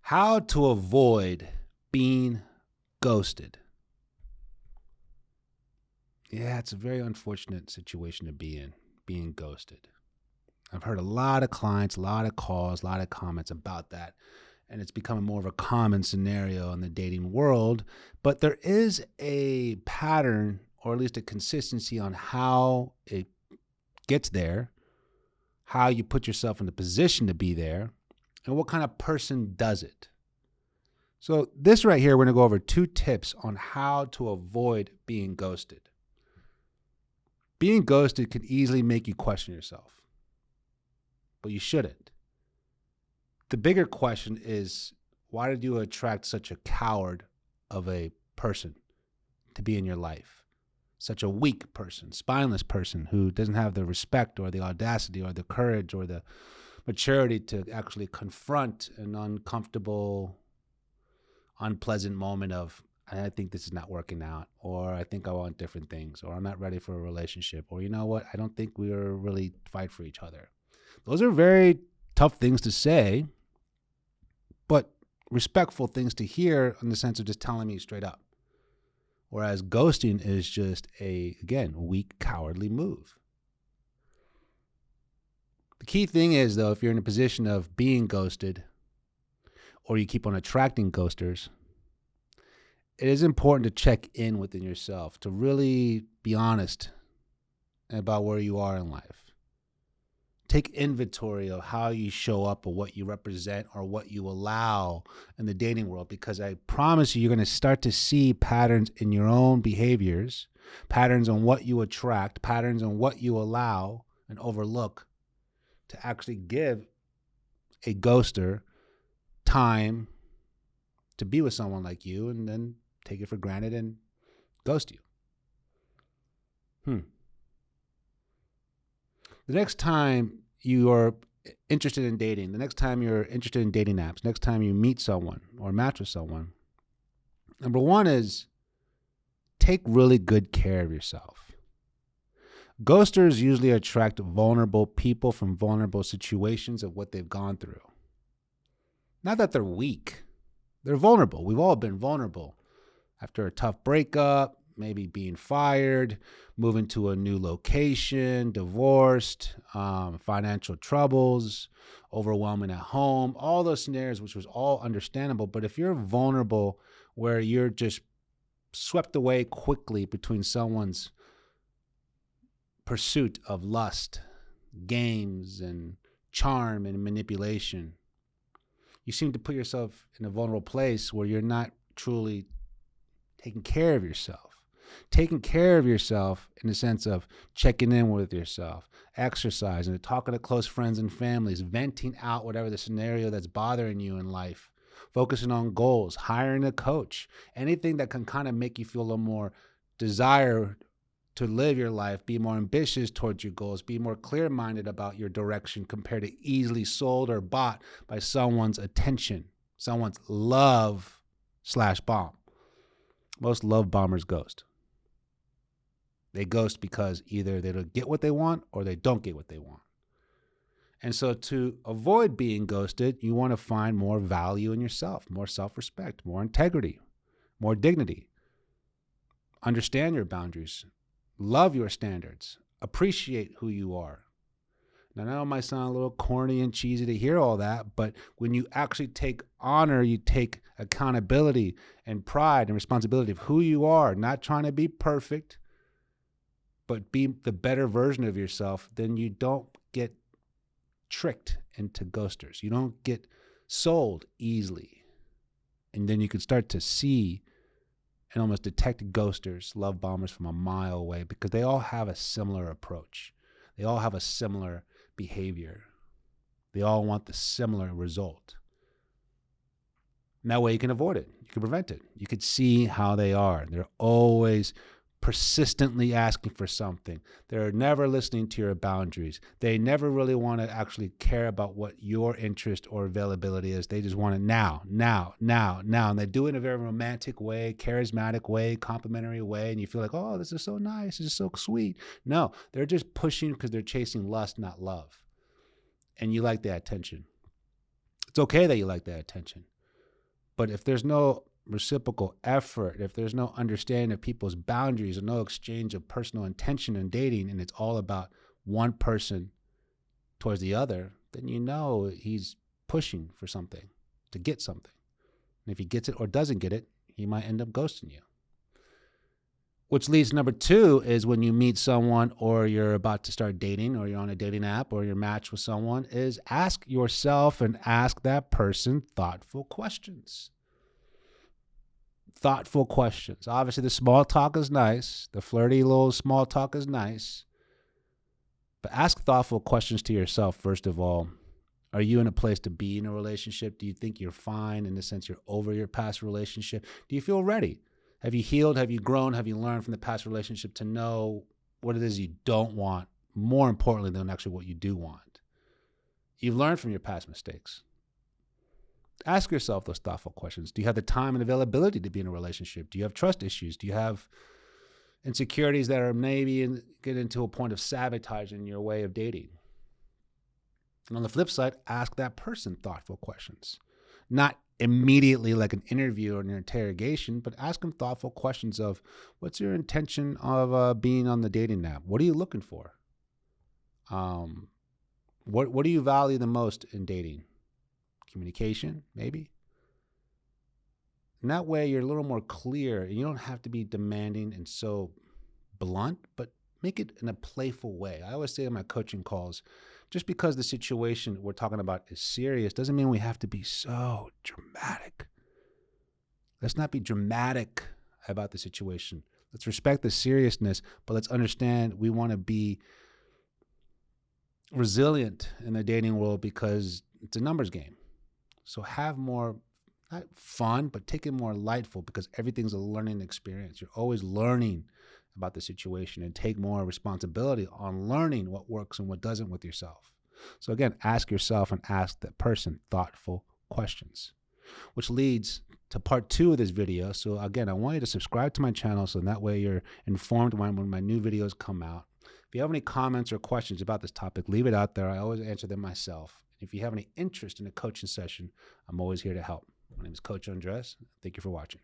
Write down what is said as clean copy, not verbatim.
How to avoid being ghosted. Yeah, it's a very unfortunate situation to be in, being ghosted. I've heard a lot of clients, a lot of calls, a lot of comments about that. And it's becoming more of a common scenario in the dating world. But there is a pattern, or at least a consistency on how it gets there, how you put yourself in the position to be there, and what kind of person does it. So this right here, we're going to go over 2 tips on how to avoid being ghosted. Being ghosted could easily make you question yourself, but you shouldn't. The bigger question is, why did you attract such a coward of a person to be in your life? Such a weak person, spineless person who doesn't have the respect or the audacity or the courage or the maturity to actually confront an uncomfortable, unpleasant moment of, I think this is not working out, or I think I want different things, or I'm not ready for a relationship, or you know what, I don't think we're really fight for each other. Those are very tough things to say, but respectful things to hear in the sense of just telling me straight up. Whereas ghosting is just a, again, weak, cowardly move. The key thing is, though, if you're in a position of being ghosted or you keep on attracting ghosters, it is important to check in within yourself, to really be honest about where you are in life. Take inventory of how you show up or what you represent or what you allow in the dating world, because I promise you, you're going to start to see patterns in your own behaviors, patterns on what you attract, patterns on what you allow and overlook to actually give a ghoster time to be with someone like you and then take it for granted and ghost you. The next time you are interested in dating, the next time you're interested in dating apps, next time you meet someone or match with someone, number 1 is take really good care of yourself. Ghosters usually attract vulnerable people from vulnerable situations of what they've gone through. Not that they're weak. They're vulnerable. We've all been vulnerable after a tough breakup, maybe being fired, moving to a new location, divorced, financial troubles, overwhelming at home, all those scenarios, which was all understandable. But if you're vulnerable where you're just swept away quickly between someone's pursuit of lust, games, and charm and manipulation, you seem to put yourself in a vulnerable place where you're not truly taking care of yourself. Taking care of yourself in the sense of checking in with yourself, exercising, talking to close friends and families, venting out whatever the scenario that's bothering you in life, focusing on goals, hiring a coach, anything that can kind of make you feel a little more desire to live your life, be more ambitious towards your goals, be more clear-minded about your direction compared to easily sold or bought by someone's attention, someone's love/bomb. Most love bombers ghost. They ghost because either they don't get what they want or they don't get what they want. And so to avoid being ghosted, you want to find more value in yourself, more self-respect, more integrity, more dignity. Understand your boundaries. Love your standards. Appreciate who you are. Now, I know it might sound a little corny and cheesy to hear all that, but when you actually take honor, you take accountability and pride and responsibility of who you are, not trying to be perfect, but be the better version of yourself, then you don't get tricked into ghosters. You don't get sold easily. And then you can start to see and almost detect ghosters, love bombers from a mile away, because they all have a similar approach. They all have a similar behavior. They all want the similar result. And that way you can avoid it. You can prevent it. You can see how they are. They're always persistently asking for something. They're never listening to your boundaries. They never really want to actually care about what your interest or availability is. They just want it now. And they do it in a very romantic way, charismatic way, complimentary way. And you feel like, oh, this is so nice. This is so sweet. No, they're just pushing because they're chasing lust, not love. And you like that attention. It's okay that you like that attention. But if there's no reciprocal effort, if there's no understanding of people's boundaries, or no exchange of personal intention in dating, and it's all about one person towards the other, then you know he's pushing for something, to get something. And if he gets it or doesn't get it, he might end up ghosting you. Which leads to number 2 is when you meet someone or you're about to start dating or you're on a dating app or you're matched with someone, is ask yourself and ask that person thoughtful questions. Thoughtful questions. Obviously, the small talk is nice. The flirty little small talk is nice. But ask thoughtful questions to yourself, first of all. Are you in a place to be in a relationship? Do you think you're fine, in the sense you're over your past relationship? Do you feel ready? Have you healed? Have you grown? Have you learned from the past relationship to know what it is you don't want, more importantly than actually what you do want? You've learned from your past mistakes. Ask yourself those thoughtful questions. Do you have the time and availability to be in a relationship? Do you have trust issues? Do you have insecurities that are maybe getting to a point of sabotaging your way of dating? And on the flip side, ask that person thoughtful questions. Not immediately like an interview or an interrogation, but ask them thoughtful questions of, what's your intention of being on the dating app? What are you looking for? What do you value the most in dating? Communication, maybe? And that way you're a little more clear. You don't have to be demanding and so blunt, but make it in a playful way. I always say in my coaching calls, just because the situation we're talking about is serious doesn't mean we have to be so dramatic. Let's not be dramatic about the situation. Let's respect the seriousness, but let's understand we want to be resilient in the dating world because it's a numbers game. So have more, not fun, but take it more lightful, because everything's a learning experience. You're always learning about the situation, and take more responsibility on learning what works and what doesn't with yourself. So again, ask yourself and ask that person thoughtful questions, which leads to part 2 of this video. So again, I want you to subscribe to my channel so that way you're informed when my new videos come out. If you have any comments or questions about this topic, leave it out there. I always answer them myself. If you have any interest in a coaching session, I'm always here to help. My name is Coach Andres. Thank you for watching.